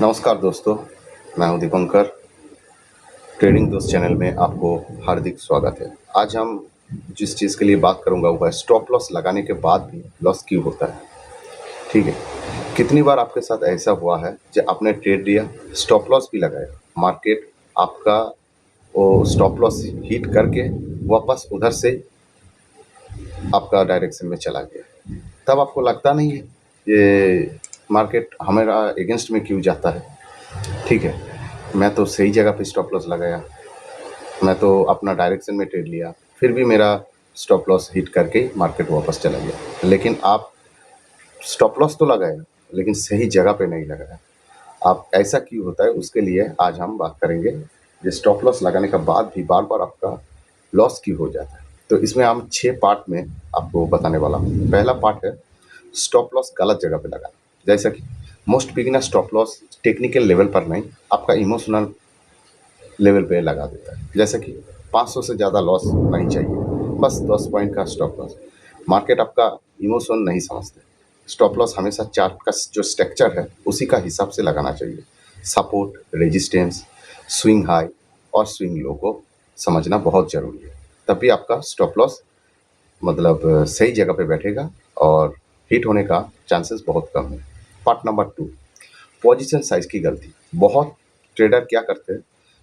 नमस्कार दोस्तों, मैं हूं दीपंकर। ट्रेडिंग दोस्त चैनल में आपको हार्दिक स्वागत है। आज हम जिस चीज़ के लिए बात करूंगा वो है स्टॉप लॉस लगाने के बाद भी लॉस क्यों होता है। ठीक है, कितनी बार आपके साथ ऐसा हुआ है कि आपने ट्रेड लिया, स्टॉप लॉस भी लगाया, मार्केट आपका वो स्टॉप लॉस हिट करके वापस उधर से आपका डायरेक्शन में चला गया, तब आपको लगता नहीं है ये मार्केट हमारा अगेंस्ट में क्यों जाता है। ठीक है, मैं तो सही जगह पे स्टॉप लॉस लगाया, मैं तो अपना डायरेक्शन में ट्रेड लिया, फिर भी मेरा स्टॉप लॉस हिट करके मार्केट वापस चला गया। लेकिन आप स्टॉप लॉस तो लगाए, लेकिन सही जगह पे नहीं लगाया। आप ऐसा क्यों होता है, उसके लिए आज हम बात करेंगे। ये स्टॉप लॉस लगाने के बाद भी बार बार आपका लॉस क्यों हो जाता है। तो इसमें हम 6 पार्ट में आपको बताने वाला हूँ। पहला पार्ट है स्टॉप लॉस गलत जगह पे लगाना। जैसा कि most beginner stop loss technical level पर नहीं, आपका इमोशनल लेवल पे लगा देता है। जैसे कि 500 से ज़्यादा लॉस नहीं चाहिए, बस 10 पॉइंट का स्टॉप लॉस। मार्केट आपका इमोशन नहीं समझते। स्टॉप लॉस हमेशा चार्ट का जो स्ट्रक्चर है उसी का हिसाब से लगाना चाहिए। सपोर्ट, रेजिस्टेंस, स्विंग हाई और स्विंग लो को समझना बहुत ज़रूरी है, तभी आपका स्टॉप लॉस सही जगह पे बैठेगा और हिट होने का चांसेस बहुत कम है। पार्ट नंबर 2, पोजीशन साइज की गलती। बहुत ट्रेडर क्या करते हैं,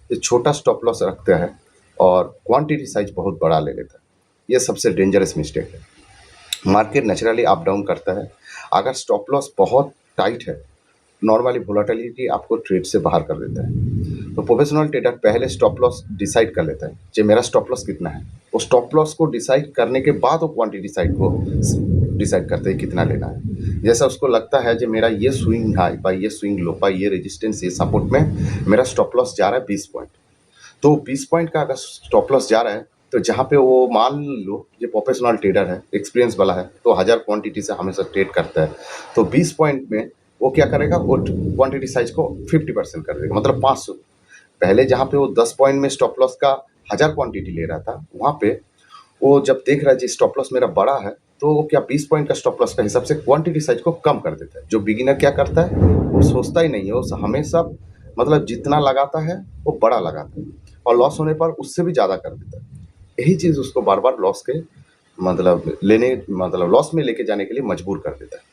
ये छोटा स्टॉप लॉस रखते हैं और क्वांटिटी साइज बहुत बड़ा ले लेता है। ये सबसे डेंजरस मिस्टेक है। मार्केट नेचुरली अप डाउन करता है। अगर स्टॉप लॉस बहुत टाइट है, नॉर्मली वोलेटिलिटी आपको ट्रेड से बाहर कर देता है। तो प्रोफेशनल ट्रेडर पहले स्टॉप लॉस डिसाइड कर लेता है कि मेरा स्टॉप लॉस कितना है। वो स्टॉप लॉस को डिसाइड करने के बाद वो क्वांटिटी साइड को डिसाइड करते हैं कितना लेना है। जैसा उसको लगता है कि मेरा ये स्विंग हाई बाई ये स्विंग लो बाई ये रेजिस्टेंस ये सपोर्ट में मेरा स्टॉप लॉस जा रहा है 20 पॉइंट। तो 20 पॉइंट का अगर स्टॉप लॉस जा रहा है, तो जहाँ पे वो मान लो ये प्रोफेशनल ट्रेडर है, एक्सपीरियंस वाला है, तो 1000 क्वांटिटी से हमेशा ट्रेड करता है। तो 20 पॉइंट में वो क्या करेगा, वो क्वांटिटी साइज को 50% कर देगा, मतलब 500। पहले जहाँ पे वो 10 पॉइंट में स्टॉप लॉस का 1000 क्वांटिटी ले रहा था, वहाँ पे वो जब देख रहा है जी स्टॉप लॉस मेरा बड़ा है, तो वो क्या 20 पॉइंट का स्टॉप लॉस का हिसाब से क्वांटिटी साइज को कम कर देता है। जो बिगिनर क्या करता है, वो सोचता ही नहीं है, वो हमेशा जितना लगाता है वो बड़ा लगाता है और लॉस होने पर उससे भी ज़्यादा कर देता है। यही चीज़ उसको बार बार लॉस के लॉस में लेके जाने के लिए मजबूर कर देता है।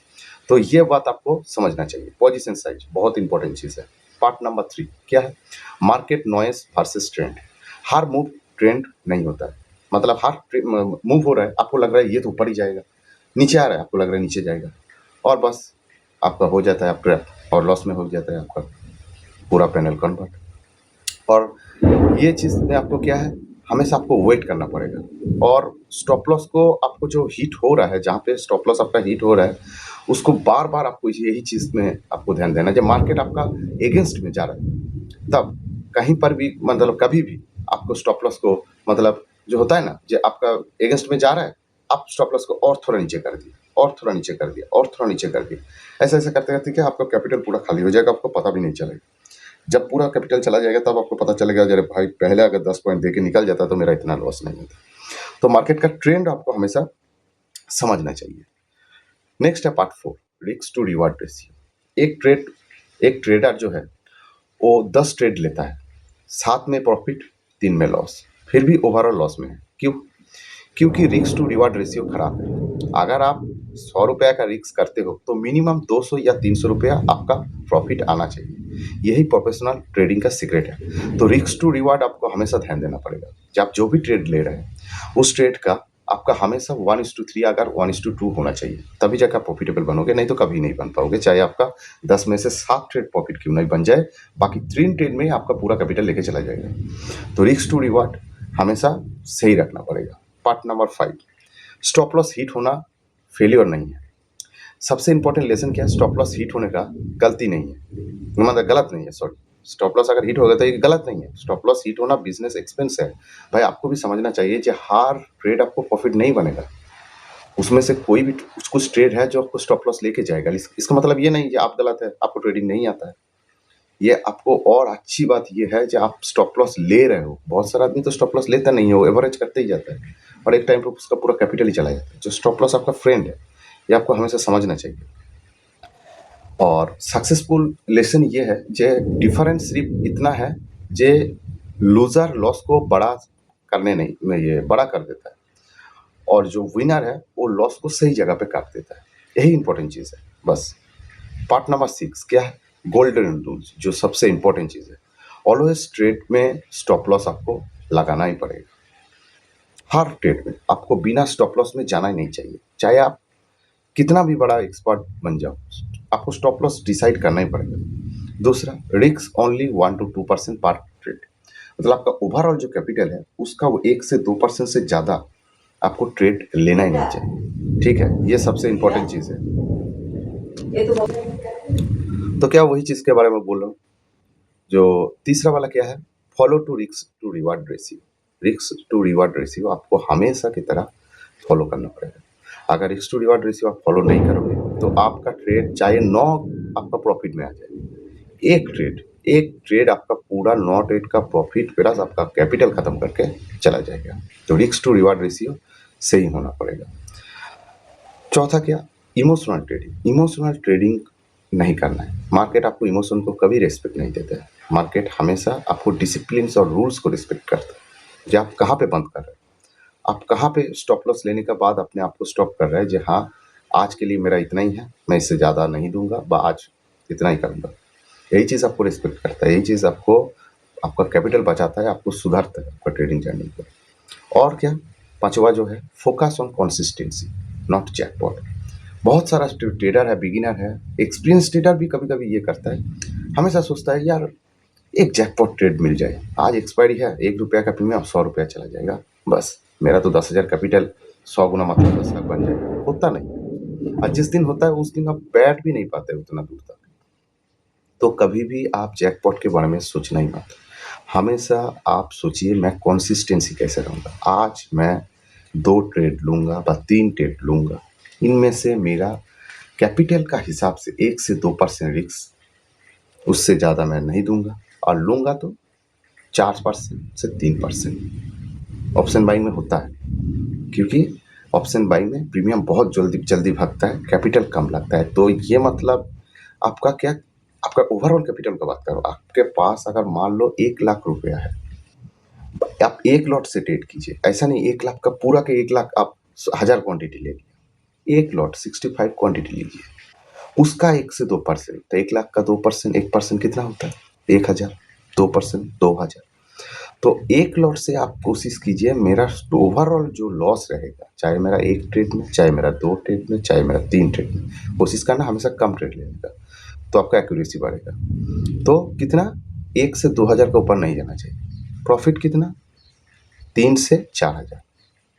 तो ये बात आपको समझना चाहिए। पोजीशन साइज बहुत इंपॉर्टेंट चीज़ है। पार्ट नंबर 3 क्या है, मार्केट नॉइस वर्सेस ट्रेंड। हर मूव ट्रेंड नहीं होता है। हर मूव हो रहा है, आपको लग रहा है ये तो ऊपर ही जाएगा, नीचे आ रहा है आपको लग रहा है नीचे जाएगा, और बस आपका हो जाता है ट्रैप और लॉस में हो जाता है आपका पूरा पैनल कन्वर्ट। और ये चीज़ में आपको क्या है, हमेशा आपको वेट करना पड़ेगा। और स्टॉप लॉस को आपको जो हिट हो रहा है, जहाँ पे स्टॉप लॉस आपका हिट हो रहा है, उसको बार बार आपको यही चीज़ में आपको ध्यान देना है। जब मार्केट आपका एगेंस्ट में जा रहा है, तब कहीं पर भी कभी भी आपको स्टॉप लॉस को जो होता है ना, जो आपका एगेंस्ट में जा रहा है, आप स्टॉप लॉस को और थोड़ा नीचे कर दिया और थोड़ा नीचे कर दिया और थोड़ा नीचे कर दिया। ऐसा ऐसा करते करते क्या आपका कैपिटल पूरा खाली हो जाएगा, आपको पता भी नहीं चलेगा। जब पूरा कैपिटल चला जाएगा तब आपको पता चलेगा, अरे भाई पहले अगर 10 पॉइंट दे के निकल जाता तो मेरा इतना लॉस नहीं होता। तो मार्केट का ट्रेंड आपको हमेशा समझना चाहिए। नेक्स्ट है part 4, risk to reward ratio. एक ट्रेडर जो है वो 10 ट्रेड लेता है, 7 में प्रॉफिट 3 में लॉस, फिर भी ओवरऑल लॉस में है। क्यों? क्योंकि रिस्क टू रिवार्ड रेशियो खराब है। अगर आप 100 रुपया का रिस्क करते हो तो मिनिमम 200 या 300 रुपया आपका प्रॉफिट आना चाहिए। यही प्रोफेशनल ट्रेडिंग का सीक्रेट है। तो रिस्क टू रिवार्ड आपको हमेशा ध्यान देना पड़ेगा। जब आप जो भी ट्रेड ले रहे हैं, उस ट्रेड का आपका हमेशा 1:3 अगर 1:2 होना चाहिए, तभी जाकर आप प्रॉफिटेबल बनोगे, नहीं तो कभी नहीं बन पाओगे। चाहे आपका 10 में से 7 ट्रेड प्रॉफिट क्यों नहीं बन जाए, बाकी 3 ट्रेड में आपका पूरा कैपिटल लेके चला जाएगा। तो रिस्क टू रिवार्ड हमेशा सही रखना पड़ेगा। Part number 5, stop loss hit होना फेलियर नहीं है। सबसे इंपॉर्टेंट लेसन क्या है, स्टॉप लॉस हिट होने का गलती नहीं है, गलत नहीं है, सॉरी। स्टॉप लॉस अगर हिट होगा तो ये गलत नहीं है। स्टॉप लॉस हिट होना बिजनेस एक्सपेंस है। भाई आपको भी समझना चाहिए कि हर ट्रेड आपको प्रॉफिट नहीं बनेगा। उसमें से कोई भी कुछ ट्रेड है जो आपको स्टॉप लॉस लेके जाएगा। इसका मतलब ये नहीं कि आप गलत है, आपको ट्रेडिंग नहीं आता है। ये आपको, और अच्छी बात ये है कि आप स्टॉप लॉस ले रहे हो। बहुत सारा आदमी तो स्टॉप लॉस लेता नहीं है, वो एवरेज करते ही जाता है और एक टाइम पे उसका पूरा कैपिटल ही चला जाता है। जो स्टॉप लॉस आपका फ्रेंड है, ये आपको हमेशा समझना चाहिए। और सक्सेसफुल लेसन ये है जे डिफरेंस सिर्फ इतना है जे लूजर लॉस को बड़ा करने नहीं में ये बड़ा कर देता है और जो विनर है वो लॉस को सही जगह पे काट देता है। यही इंपॉर्टेंट चीज़ है बस। पार्ट नंबर 6 क्या है? गोल्डन रूल्स, जो सबसे इंपॉर्टेंट चीज़ है। ऑलवेज ट्रेड में स्टॉप लॉस आपको लगाना ही पड़ेगा। हर ट्रेड में आपको बिना स्टॉप लॉस में जाना ही नहीं चाहिए, चाहे आप कितना भी बड़ा एक्सपर्ट बन जाओ, आपको स्टॉप लॉस डिसाइड करना ही पड़ेगा। दूसरा, रिस्क ओनली 1 to 2% पर ट्रेड, मतलब आपका ओवरऑल जो कैपिटल है उसका वो 1 से 2% से ज़्यादा आपको ट्रेड लेना ही नहीं चाहिए। ठीक है, ये सबसे इंपॉर्टेंट चीज़ है। तो क्या वही चीज़ के बारे में बोल रहा हूँ। जो तीसरा वाला क्या है? Follow to risk to reward ratio. Risk to reward ratio आपको हमेशा की तरह फॉलो करना पड़ेगा। अगर रिस्क टू रिवार्ड रेशियो आप फॉलो नहीं करोगे तो आपका ट्रेड चाहे 9 आपका प्रॉफिट में आ जाए, एक ट्रेड आपका पूरा 9 ट्रेड का प्रॉफिट प्लस आपका कैपिटल खत्म करके चला जाएगा। तो रिस्क टू रिवार्ड रेशियो सही होना पड़ेगा। चौथा क्या? Emotional trading. इमोशनल ट्रेडिंग नहीं करना है। मार्केट आपको इमोशन को कभी रिस्पेक्ट नहीं देता है। मार्केट हमेशा आपको डिसिप्लिन और रूल्स को रिस्पेक्ट करता है। जो आप कहाँ पे बंद कर रहे हैं, आप कहाँ पे स्टॉप लॉस लेने के बाद अपने आप को स्टॉप कर रहे हैं, जो हाँ आज के लिए मेरा इतना ही है, मैं इससे ज़्यादा नहीं दूंगा, आज इतना ही करूँगा। यही चीज़ आपको रिस्पेक्ट करता है, यही चीज़ आपको आपका कैपिटल बचाता है, आपको सुधारता है आपका ट्रेडिंग जर्नी को। और क्या? पांचवा जो है, focus on consistency not jackpot. बहुत सारा ट्रेडर है, बिगिनर है, एक्सपीरियंस ट्रेडर भी कभी कभी ये करता है, हमेशा सोचता है यार एक जैकपॉट ट्रेड मिल जाए, आज एक्सपायरी है, 1 रुपया का प्रीमियम 100 रुपया चला जाएगा, बस मेरा तो 10,000 कैपिटल 100 गुना मतलब 10 लाख बन जाएगा। होता नहीं, और जिस दिन होता है उस दिन आप बैठ भी नहीं पाते उतना दूर तक। तो कभी भी आप जैकपॉट के बारे में सोचना ही मत। हमेशा आप सोचिए मैं कंसिस्टेंसी कैसे रहूँगा, आज मैं 2 ट्रेड लूँगा व 3 ट्रेड लूँगा, इनमें से मेरा कैपिटल का हिसाब से 1 से 2% रिस्क, उससे ज़्यादा मैं नहीं दूंगा, और लूँगा तो 4% से 3%। ऑप्शन बाइंग में होता है, क्योंकि ऑप्शन बाइंग में प्रीमियम बहुत जल्दी जल्दी भागता है, कैपिटल कम लगता है। तो ये मतलब आपका क्या, आपका ओवरऑल कैपिटल का बात करो, आपके पास अगर मान लो 1 लाख रुपया है, आप 1 लॉट से ट्रेड कीजिए। ऐसा नहीं 1 लाख का पूरा के 1 लाख आप 1000 क्वांटिटी ले लीजिए, 1 लॉट 65 क्वांटिटी लीजिए, उसका 1 से 2%, तो 1 लाख का 2%, 1% कितना होता है? 1,000, 2% 2,000। तो 1 लॉट से आप कोशिश कीजिए, मेरा ओवरऑल जो लॉस रहेगा, चाहे मेरा 1 ट्रेड में, चाहे मेरा 2 ट्रेड में, चाहे मेरा 3 ट्रेड में, कोशिश करना हमेशा कम ट्रेड लेने का, तो आपका एक्यूरेसी बढ़ेगा। तो कितना? 1 से 2,000 का ऊपर नहीं जाना चाहिए। प्रॉफिट कितना? 3 से 4,000।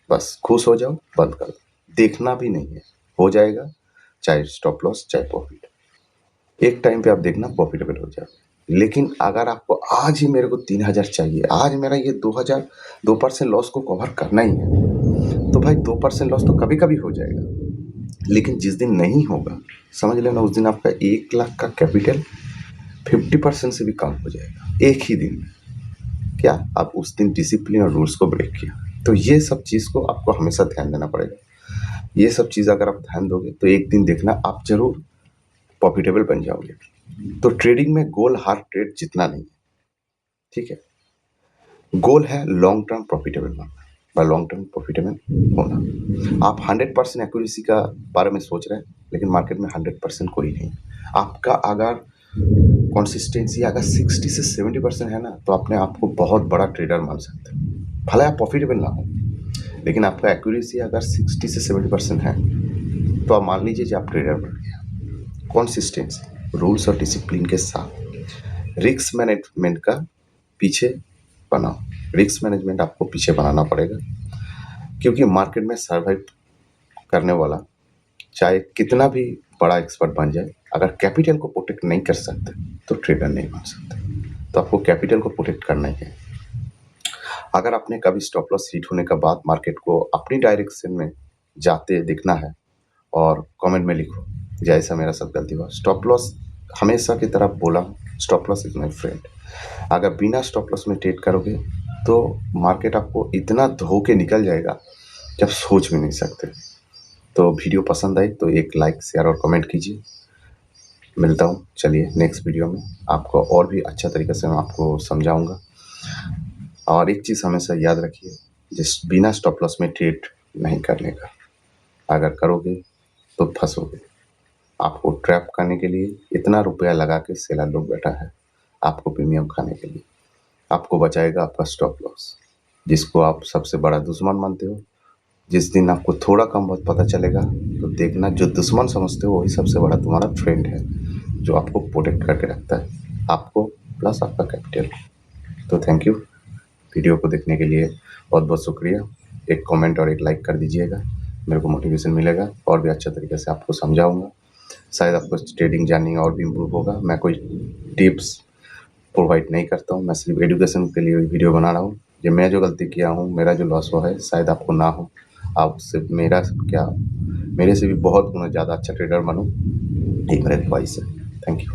बस खुश हो जाओ, बंद कर दो, देखना भी नहीं है, हो जाएगा, चाहे स्टॉप लॉस चाहे प्रॉफिट। एक टाइम पे आप देखना प्रॉफिटेबल हो जाए। लेकिन अगर आपको आज ही मेरे को 3,000 चाहिए, आज मेरा ये 2,000 2% लॉस को कवर करना ही है, तो भाई 2% लॉस तो कभी कभी हो जाएगा, लेकिन जिस दिन नहीं होगा, समझ लेना उस दिन आपका 1 लाख का कैपिटल 50% से भी कम हो जाएगा एक ही दिन में। क्या आप उस दिन डिसिप्लिन और रूल्स को ब्रेक किया? तो ये सब चीज़ को आपको हमेशा ध्यान देना पड़ेगा। ये सब चीज़ अगर आप ध्यान दोगे तो एक दिन देखना आप जरूर प्रॉफिटेबल बन जाओगे। तो ट्रेडिंग में गोल हर ट्रेड जितना नहीं है, ठीक है। गोल है लॉन्ग टर्म प्रॉफिटेबल बनना व लॉन्ग टर्म प्रॉफिटेबल होना। आप 100% एक्यूरेसी का बारे में सोच रहे हैं, लेकिन मार्केट में 100% कोई नहीं। आपका अगर कंसिस्टेंसी अगर 60 से 70% है ना, तो अपने आप को बहुत बड़ा ट्रेडर मान सकते हैं। भले आप प्रॉफिटेबल ना हो, लेकिन आपका एक्यूरेसी अगर 60 से 70% है, तो आप मान लीजिए कि आप ट्रेडर बन गया। कंसिस्टेंसी, रूल्स और डिसिप्लिन के साथ रिस्क मैनेजमेंट का पीछे बनाओ। रिस्क मैनेजमेंट आपको पीछे बनाना पड़ेगा, क्योंकि मार्केट में सर्वाइव करने वाला चाहे कितना भी बड़ा एक्सपर्ट बन जाए, अगर कैपिटल को प्रोटेक्ट नहीं कर सकते तो ट्रेडर नहीं बन सकते। तो आपको कैपिटल को प्रोटेक्ट करना ही है। अगर आपने कभी स्टॉप लॉस हिट होने के बाद मार्केट को अपनी डायरेक्शन में जाते दिखना है, और कमेंट में लिखो जैसा मेरा सब गलती हुआ। स्टॉप लॉस हमेशा की तरह बोला, stop loss is my friend. अगर बिना स्टॉप लॉस में ट्रेड करोगे तो मार्केट आपको इतना धो के निकल जाएगा कि आप सोच भी नहीं सकते। तो वीडियो पसंद आई तो एक लाइक शेयर और कमेंट कीजिए। मिलता हूँ चलिए नेक्स्ट वीडियो में, आपको और भी अच्छा तरीके से मैं आपको समझाऊँगा। और एक चीज़ हमेशा याद रखिए, जिस बिना स्टॉप लॉस में ट्रेड नहीं करने का। अगर करोगे तो फँसोगे। आपको ट्रैप करने के लिए इतना रुपया लगा के सेलर लोग बैठा है, आपको प्रीमियम खाने के लिए। आपको बचाएगा आपका स्टॉप लॉस, जिसको आप सबसे बड़ा दुश्मन मानते हो। जिस दिन आपको थोड़ा कम बहुत पता चलेगा, तो देखना जो दुश्मन समझते हो वही सबसे बड़ा तुम्हारा फ्रेंड है, जो आपको प्रोटेक्ट करके रखता है, आपको प्लस आपका कैपिटल। तो थैंक यू, वीडियो को देखने के लिए बहुत बहुत शुक्रिया। एक कमेंट और एक लाइक कर दीजिएगा, मेरे को मोटिवेशन मिलेगा और भी अच्छा तरीके से आपको समझाऊँगा। शायद आपको ट्रेडिंग जानने और भी इम्प्रूव होगा। मैं कोई टिप्स प्रोवाइड नहीं करता हूँ, मैं सिर्फ एजुकेशन के लिए वीडियो बना रहा हूँ। ये मैं जो गलती किया हूँ, मेरा जो लॉस हुआ है, शायद आपको ना हो। आप सिर्फ मेरे से भी बहुत गुना ज़्यादा अच्छा ट्रेडर बनो, यही मेरा एडवाइस है। Thank you.